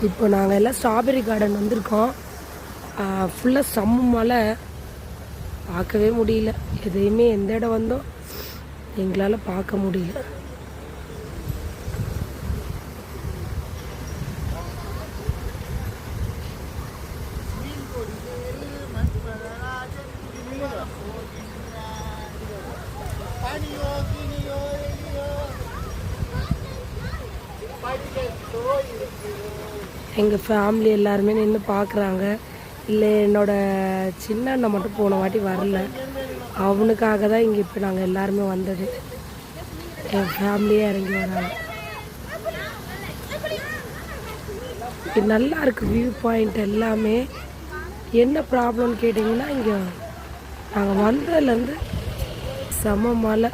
இப்போ நாங்கள் எல்லாம் ஸ்ட்ராபெரி கார்டன் வந்திருக்கோம். ஃபுல்லாக செம்ம மழை, பார்க்கவே முடியல. எதையுமே எந்த இடம் வந்தோம் எங்களால் பார்க்க முடியல. எங்கள் ஃபேமிலி எல்லாருமே நின்று பார்க்குறாங்க. இல்லை என்னோடய சின்ன அண்ணன் மட்டும் போன வாட்டி வரல, அவனுக்காக தான் இங்கே இப்போ நாங்கள் எல்லாருமே வந்தது. என் ஃபேமிலியே இறங்கி வராங்க. இது நல்லா இருக்குது வியூ பாயிண்ட் எல்லாமே. என்ன ப்ராப்ளம்னு கேட்டிங்கன்னா, இங்கே நாங்கள் வந்ததுலேருந்து செம மழை.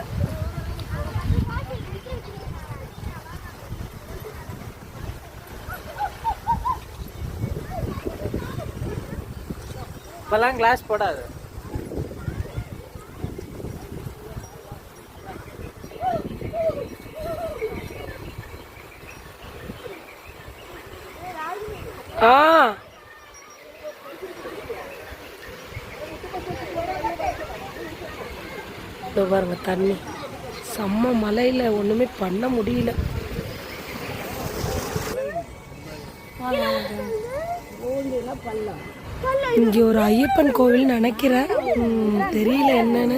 இப்போல்லாம் கிளாஸ் போடாது. பாருங்க தண்ணி செம்ம மலையில் ஒன்றுமே பண்ண முடியல. இங்கே ஒரு ஐயப்பன் கோவில் நினைக்கிறேன், தெரியல என்னன்னு,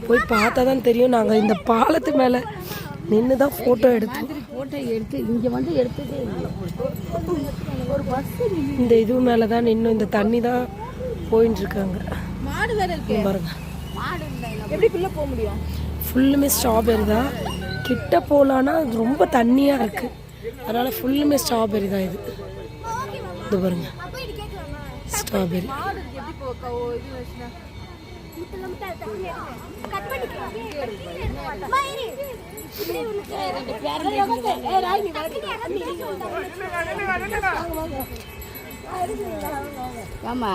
போய் பார்த்தா தான் தெரியும். நாங்கள் இந்த பாலத்து மேலே நின்று தான் ஃபோட்டோ எடுத்து இங்கே வந்து எடுத்ததே இல்லை. ஒரு பஸ் இந்த இது மேலே தான் நின்று இந்த தண்ணி தான் போயின்னு இருக்காங்க. பாருங்க எப்படிக்குள்ளே போக முடியும்? ஃபுல்லுமே ஸ்ட்ராபெரி தான். கிட்ட போகலான்னா ரொம்ப தண்ணியாக இருக்குது, அதனால் ஃபுல்லுமே ஸ்ட்ராபெரி தான். இது பாருங்க ஸ்ட்ராபெரி. ஆமா.